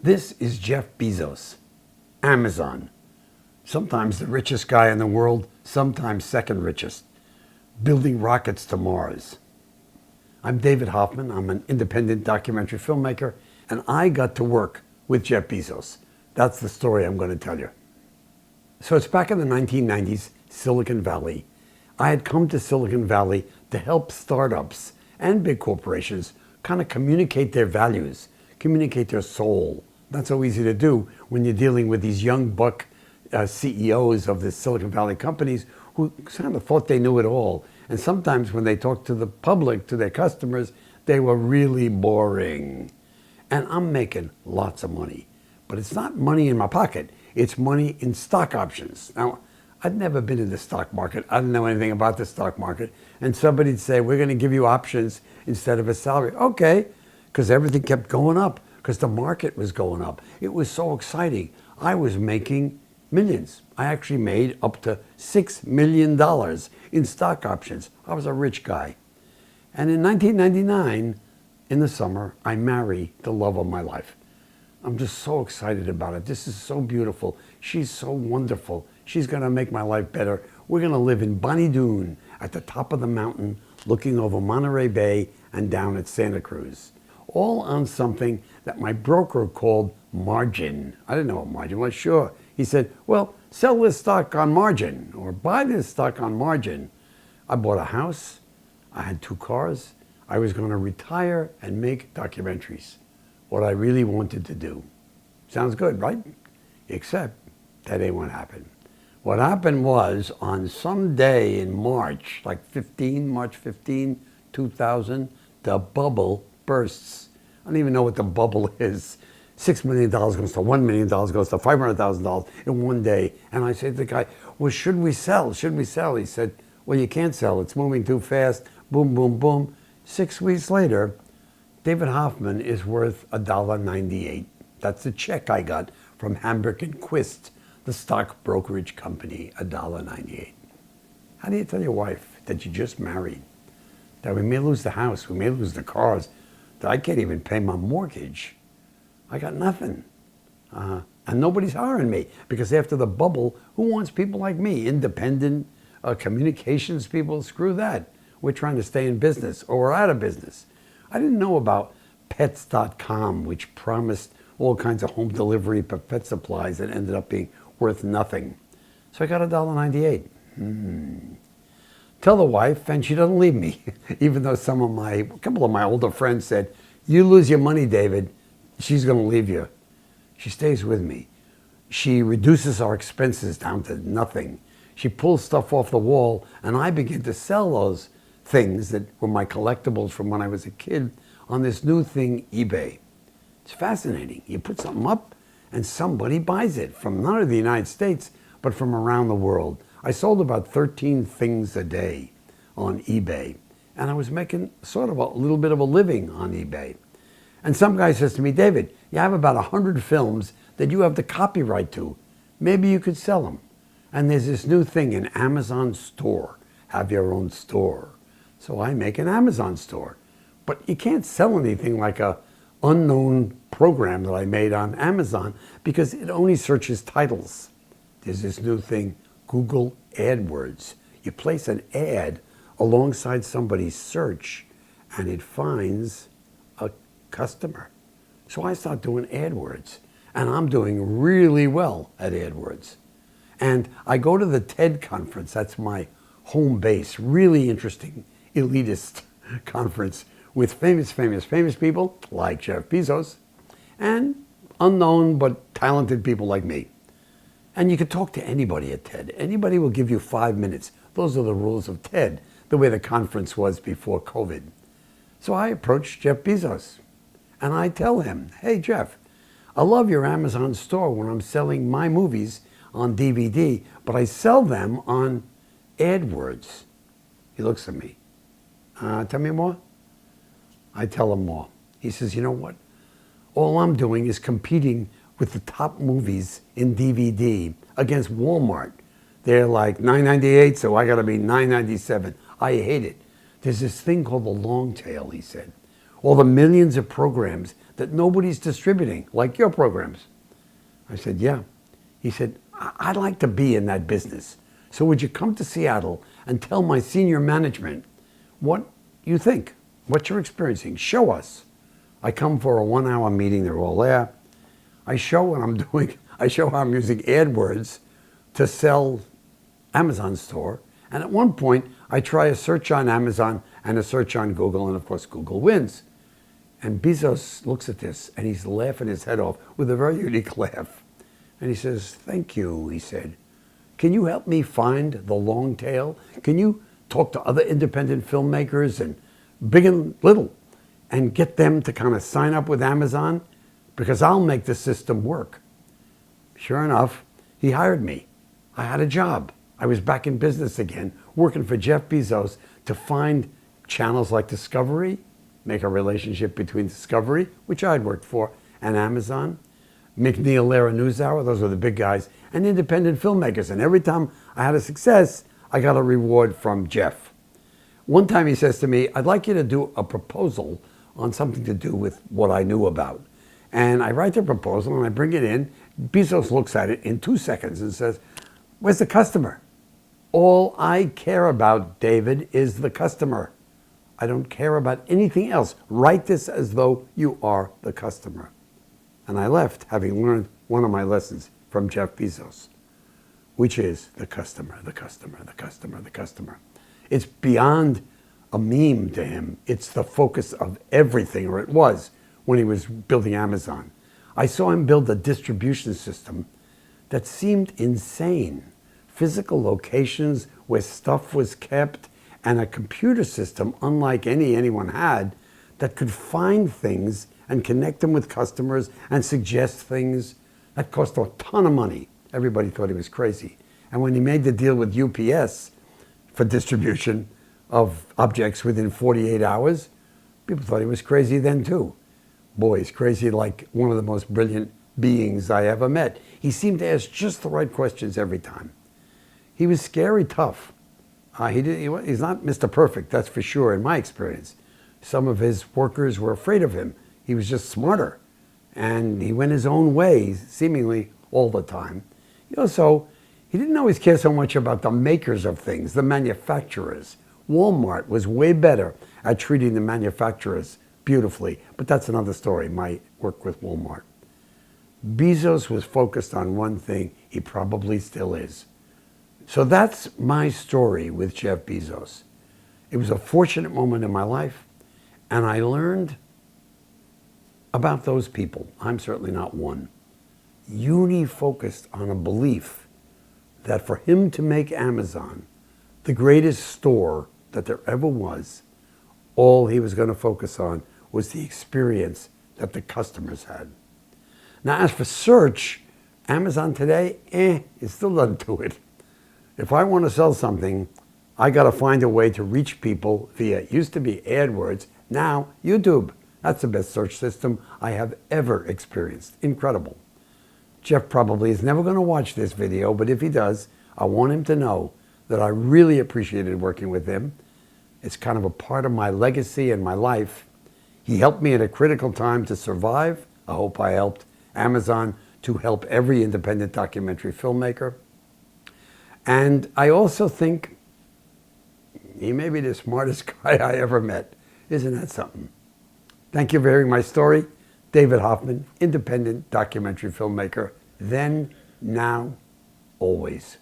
This is Jeff Bezos, Amazon. Sometimes the richest guy in the world, sometimes second richest, building rockets to Mars. I'm David Hoffman. I'm an independent documentary filmmaker, and I got to work with Jeff Bezos. That's the story I'm going to tell you. So it's back in the 1990s, Silicon Valley. I had come to Silicon Valley to help startups and big corporations kind of communicate their values, communicate their soul. Not so easy to do when you're dealing with these young buck CEOs of the Silicon Valley companies who kind of thought they knew it all. And sometimes when they talked to the public, to their customers, they were really boring. And I'm making lots of money. But it's not money in my pocket. It's money in stock options. Now, I'd never been in the stock market. I didn't know anything about the stock market. And somebody'd say, we're going to give you options instead of a salary. Okay, because everything kept going up, because the market was going up. It was so exciting. I was making millions. I actually made up to $6 million in stock options. I was a rich guy. And in 1999, in the summer, I married the love of my life. I'm just so excited about it. This is so beautiful. She's so wonderful. She's going to make my life better. We're going to live in Bonnie Doon at the top of the mountain, looking over Monterey Bay and down at Santa Cruz. All on something that my broker called margin. I didn't know what margin was, sure. He said, well, sell this stock on margin or buy this stock on margin. I bought a house. I had 2 cars. I was going to retire and make documentaries. What I really wanted to do. Sounds good, right? Except that ain't what happened. What happened was on some day in March, like March 15, 2000, the bubble bursts. I don't even know what the bubble is. $6 million goes to $1 million, goes to $500,000 in one day. And I said to the guy, well, should we sell? Should we sell? He said, well, you can't sell. It's moving too fast. Boom, boom, boom. 6 weeks later, David Hoffman is worth $1.98. That's the check I got from Hamburg and Quist, the stock brokerage company, $1.98. How do you tell your wife that you just married, that we may lose the house, we may lose the cars, that I can't even pay my mortgage? I got nothing. And nobody's hiring me because after the bubble, who wants people like me? Independent communications people? Screw that. We're trying to stay in business or we're out of business. I didn't know about Pets.com, which promised all kinds of home delivery pet supplies that ended up being worth nothing. So I got $1.98. Tell the wife, and she doesn't leave me, even though a couple of my older friends said, you lose your money, David, she's going to leave you. She stays with me. She reduces our expenses down to nothing. She pulls stuff off the wall, and I begin to sell those things that were my collectibles from when I was a kid on this new thing, eBay. It's fascinating. You put something up, and somebody buys it from not only the United States, but from around the world. I sold about 13 things a day on eBay, and I was making sort of a little bit of a living on eBay. And some guy says to me, David, you have about 100 films that you have the copyright to. Maybe you could sell them. And there's this new thing, an Amazon store. Have your own store. So I make an Amazon store. But you can't sell anything like a unknown program that I made on Amazon because it only searches titles. There's this new thing, Google AdWords. You place an ad alongside somebody's search and it finds a customer. So I start doing AdWords and I'm doing really well at AdWords. And I go to the TED conference, that's my home base, really interesting elitist conference with famous people like Jeff Bezos and unknown but talented people like me. And you can talk to anybody at TED. Anybody will give you 5 minutes. Those are the rules of TED, the way the conference was before COVID. So I approached Jeff Bezos and I tell him, hey Jeff, I love your Amazon store when I'm selling my movies on DVD, but I sell them on AdWords. He looks at me. Tell me more? I tell him more. He says, you know what? All I'm doing is competing with the top movies in DVD against Walmart. They're like $9.98, so I gotta be $9.97. I hate it. There's this thing called the long tail, he said, All the millions of programs that nobody's distributing, like your programs. I said, yeah. He said, I'd like to be in that business. So would you come to Seattle and tell my senior management what you think, what you're experiencing? Show us. I come for a 1-hour meeting. They're all there. I show what I'm doing. I show how I'm using AdWords to sell Amazon store. And at one point, I try a search on Amazon and a search on Google, and of course, Google wins. And Bezos looks at this, and he's laughing his head off with a very unique laugh. And he says, thank you, he said. Can you help me find the long tail? Can you talk to other independent filmmakers, and big and little, and get them to kind of sign up with Amazon? Because I'll make the system work. Sure enough, he hired me. I had a job. I was back in business again, working for Jeff Bezos to find channels like Discovery, make a relationship between Discovery, which I'd worked for, and Amazon, McNeil Lehrer NewsHour, those were the big guys, and independent filmmakers. And every time I had a success, I got a reward from Jeff. One time he says to me, I'd like you to do a proposal on something to do with what I knew about. And I write the proposal and I bring it in. Bezos looks at it in 2 seconds and says, where's the customer? All I care about, David, is the customer. I don't care about anything else. Write this as though you are the customer. And I left having learned one of my lessons from Jeff Bezos, which is the customer, the customer, the customer, the customer. It's beyond a meme to him. It's the focus of everything, or it was when he was building Amazon. I saw him build a distribution system that seemed insane. Physical locations where stuff was kept, and a computer system unlike anyone had that could find things and connect them with customers and suggest things. That cost a ton of money. Everybody thought he was crazy. And when he made the deal with UPS for distribution of objects within 48 hours, people thought he was crazy then too. Boy, he's crazy like one of the most brilliant beings I ever met. He seemed to ask just the right questions every time. He was scary tough. He's not Mr. Perfect, that's for sure, in my experience. Some of his workers were afraid of him. He was just smarter. And he went his own way, seemingly all the time. He didn't always care so much about the makers of things, the manufacturers. Walmart was way better at treating the manufacturers beautifully, but that's another story, my work with Walmart. Bezos was focused on one thing. He probably still is. So that's my story with Jeff Bezos. It was a fortunate moment in my life, and I learned about those people. I'm certainly not one. Uni-focused on a belief that for him to make Amazon the greatest store that there ever was, all he was going to focus on was the experience that the customers had. Now, as for search, Amazon today, it still doesn't do it. If I want to sell something, I got to find a way to reach people via, it used to be AdWords, now YouTube. That's the best search system I have ever experienced. Incredible. Jeff probably is never going to watch this video, but if he does, I want him to know that I really appreciated working with him. It's kind of a part of my legacy and my life. He helped me at a critical time to survive. I hope I helped Amazon to help every independent documentary filmmaker. And I also think he may be the smartest guy I ever met. Isn't that something? Thank you for hearing my story. David Hoffman, independent documentary filmmaker, then, now, always.